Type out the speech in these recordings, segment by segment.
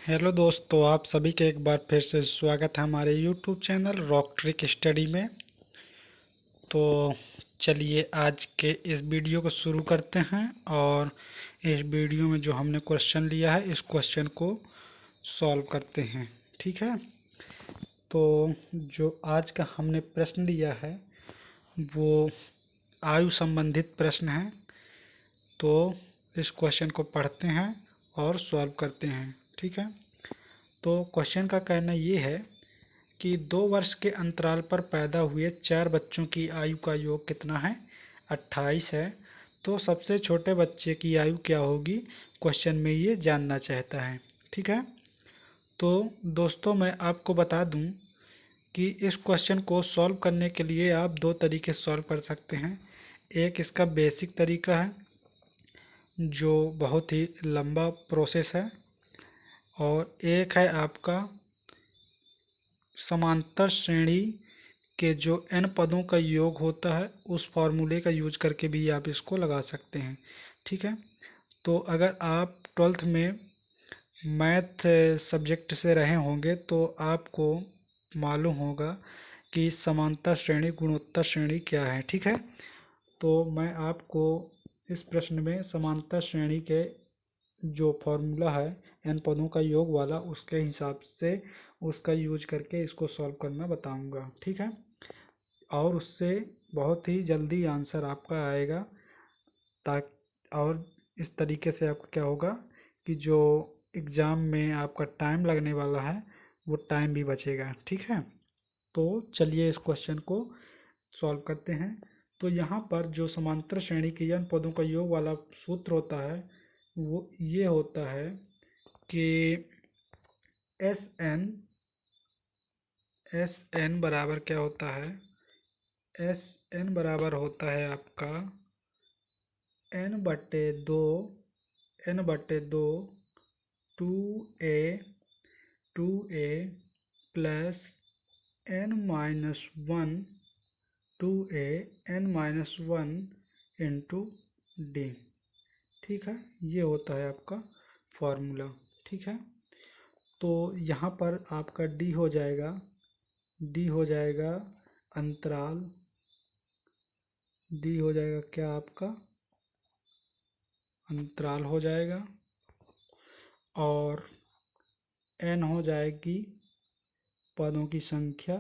Hello दोस्तों, आप सभी का एक बार फिर से स्वागत है हमारे YouTube channel rock trick study में। तो चलिए आज के इस वीडियो को शुरू करते हैं और इस वीडियो में जो हमने क्वेश्चन लिया है इस क्वेश्चन को सॉल्व करते हैं। ठीक है। तो जो आज का हमने प्रश्न लिया है वो आयु संबंधित प्रश्न है। तो इस क्वेश्चन को पढ़ते हैं और सॉल्व करते हैं। ठीक है। तो क्वेश्चन का कहना ये है कि 2 वर्ष के अंतराल पर पैदा हुए 4 बच्चों की आयु का योग कितना है? 28 है। तो सबसे छोटे बच्चे की आयु क्या होगी, क्वेश्चन में ये जानना चाहता है। ठीक है। तो दोस्तों मैं आपको बता दूं कि इस क्वेश्चन को सॉल्व करने के लिए आप दो तरीके से सॉल्व कर सकते हैं। एक इसका बेसिक तरीका है जो बहुत ही लंबा प्रोसेस है, और एक है आपका समांतर श्रेणी के जो n पदों का योग होता है उस फॉर्मूले का यूज करके भी आप इसको लगा सकते हैं। ठीक है। तो अगर आप 12th में मैथ सब्जेक्ट से रहे होंगे तो आपको मालूम होगा कि समांतर श्रेणी गुणोत्तर श्रेणी क्या है। ठीक है। तो मैं आपको इस प्रश्न में समांतर श्रेणी के जो फॉर्मूला है n पदों का योग वाला उसके हिसाब से उसका यूज करके इसको सॉल्व करना बताऊंगा। ठीक है। और उससे बहुत ही जल्दी आंसर आपका आएगा। ताकि और इस तरीके से आपका क्या होगा कि जो एग्ज़ाम में आपका टाइम लगने वाला है वो टाइम भी बचेगा। ठीक है। तो चलिए इस क्वेश्चन को सॉल्व करते हैं। तो यहाँ पर जो समांतर श्रेणी के n पदों का योग वाला सूत्र होता है वो ये होता है कि एस एन बराबर क्या होता है, एस एन बराबर होता है आपका n/2 two a plus n-1 n-1 into d. ठीक है। ये होता है आपका फॉर्मूला। ठीक है। तो यहाँ पर आपका डी हो जाएगा अंतराल, डी हो जाएगा क्या आपका अंतराल हो जाएगा, और एन हो जाएगी पदों की संख्या,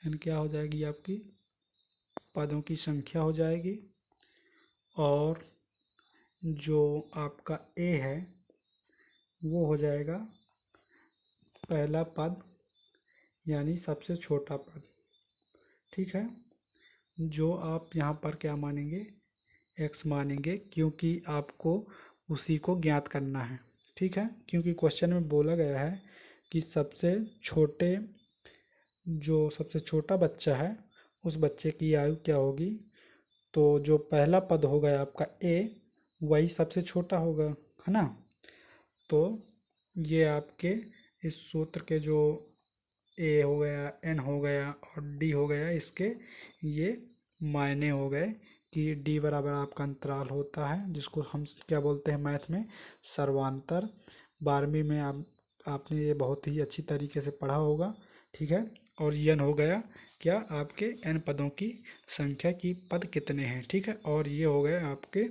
एन क्या हो जाएगी आपकी पदों की संख्या हो जाएगी, और जो आपका ए है वो हो जाएगा पहला पद यानी सबसे छोटा पद। ठीक है। जो आप यहाँ पर क्या मानेंगे, एक्स मानेंगे, क्योंकि आपको उसी को ज्ञात करना है। ठीक है। क्योंकि क्वेश्चन में बोला गया है कि जो सबसे छोटा बच्चा है उस बच्चे की आयु क्या होगी। तो जो पहला पद होगा आपका ए वही सबसे छोटा होगा, है ना। तो ये आपके इस सूत्र के जो ए हो गया, एन हो गया और डी हो गया, इसके ये मायने हो गए कि डी बराबर आपका अंतराल होता है जिसको हम क्या बोलते हैं मैथ में, सर्वांतर। 12वीं में आपने ये बहुत ही अच्छी तरीके से पढ़ा होगा। ठीक है। और एन हो गया क्या आपके एन पदों की संख्या की पद कितने हैं। ठीक है। और ये हो गए आपके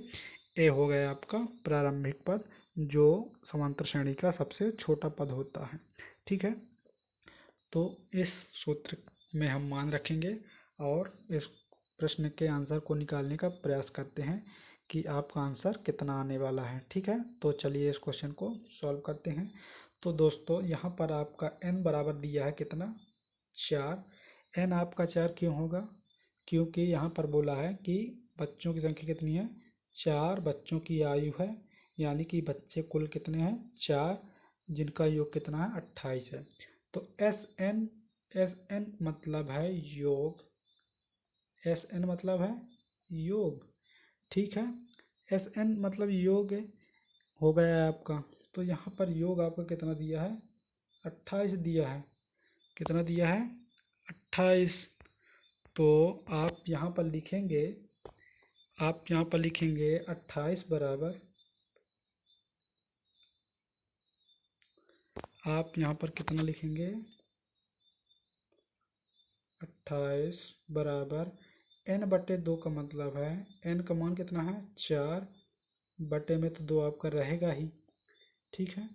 ए हो गया आपका प्रारंभिक पद जो समांतर श्रेणी का सबसे छोटा पद होता है। ठीक है। तो इस सूत्र में हम मान रखेंगे और इस प्रश्न के आंसर को निकालने का प्रयास करते हैं कि आपका आंसर कितना आने वाला है। ठीक है। तो चलिए इस क्वेश्चन को सॉल्व करते हैं। तो दोस्तों यहाँ पर आपका n बराबर दिया है कितना, 4। n आपका 4 क्यों होगा, क्योंकि यहाँ पर बोला है कि बच्चों की संख्या कितनी है, 4 बच्चों की आयु है, यानी कि बच्चे कुल कितने हैं, 4, जिनका योग कितना है, 28 है। तो एस एन मतलब है योग, एस एन मतलब है योग। ठीक है। एस एन मतलब योग हो गया है आपका। तो यहाँ पर योग आपका कितना दिया है, 28 दिया है। कितना दिया है, 28। तो आप यहाँ पर लिखेंगे 28 बराबर आप यहाँ पर कितना लिखेंगे, 28 बराबर n/2 का मतलब है n का मान कितना है 4 बटे में तो 2 आपका रहेगा ही, ठीक है।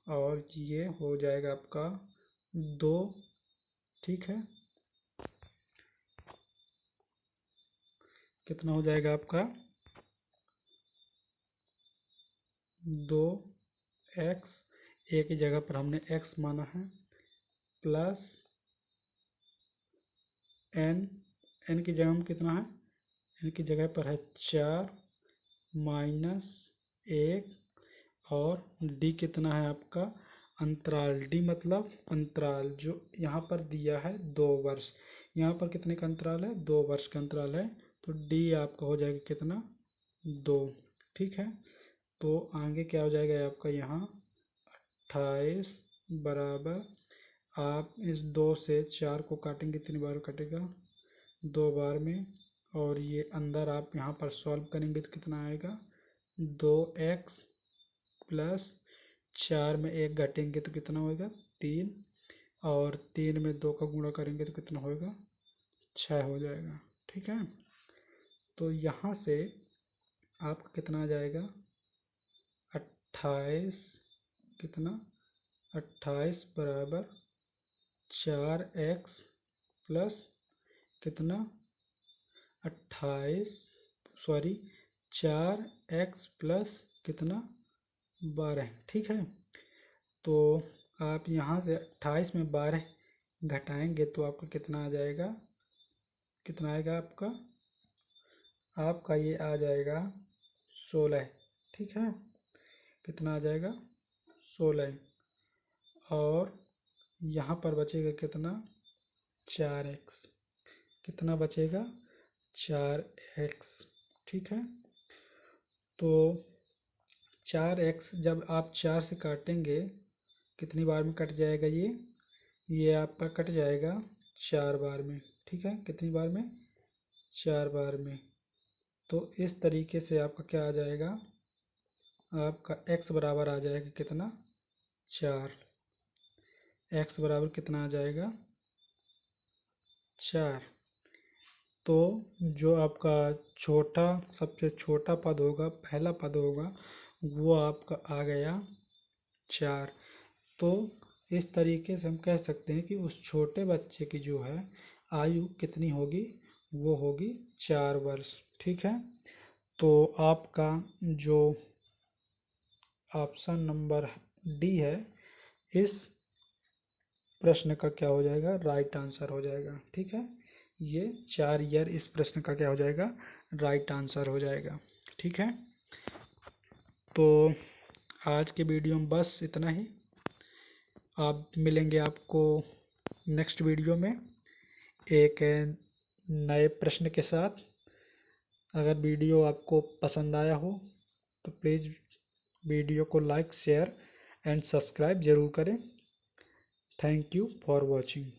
और ये हो जाएगा आपका 2, ठीक है। कितना हो जाएगा आपका 2x, ए की जगह पर हमने x माना है, प्लस n की जगह में कितना है, n की जगह पर है 4 माइनस 1, और d कितना है आपका अंतराल, d मतलब अंतराल जो यहाँ पर दिया है 2 वर्ष, यहाँ पर कितने का अंतराल है, 2 वर्ष का अंतराल है, तो d आपका हो जाएगा कितना 2, ठीक है। तो आगे क्या हो जाएगा आपका यहाँ 28 बराबर, आप इस 2 से 4 को काटेंगे, कितनी बार कटेगा 2 बार में, और ये अंदर आप यहाँ पर सॉल्व करेंगे तो कितना आएगा 2x प्लस 4 में 1 घटेंगे तो कितना होगा 3, और 3 में 2 का गुणा करेंगे तो कितना होगा 6 हो जाएगा, ठीक है। तो यहाँ से आपका कितना आ जाएगा 28, कितना 28 बराबर 4x प्लस कितना 4x प्लस कितना 12, ठीक है। तो आप यहाँ से 28 में 12 घटाएंगे तो आपका कितना आ जाएगा, कितना आएगा आपका ये आ जाएगा 16, ठीक है। कितना आ जाएगा 16, और यहाँ पर बचेगा कितना 4x, कितना बचेगा 4x, ठीक है। तो 4x जब आप 4 से काटेंगे कितनी बार में कट जाएगा, ये आपका कट जाएगा 4 बार में, ठीक है। कितनी बार में 4 बार में। तो इस तरीके से आपका क्या आ जाएगा, आपका x बराबर आ जाएगा कितना 4, x बराबर कितना आ जाएगा 4। तो जो आपका सबसे छोटा पद होगा, पहला पद होगा, वो आपका आ गया 4। तो इस तरीके से हम कह सकते हैं कि उस छोटे बच्चे की जो है आयु कितनी होगी, वो होगी 4 वर्ष, ठीक है। तो आपका जो ऑप्शन नंबर डी है इस प्रश्न का क्या हो जाएगा, राइट आंसर हो जाएगा, ठीक है। ये 4 ईयर इस प्रश्न का क्या हो जाएगा, राइट आंसर हो जाएगा, ठीक है। तो आज के वीडियो में बस इतना ही। आप मिलेंगे आपको नेक्स्ट वीडियो में एक नए प्रश्न के साथ। अगर वीडियो आपको पसंद आया हो तो प्लीज़ वीडियो को लाइक, शेयर एंड सब्सक्राइब ज़रूर करें। Thank you for watching.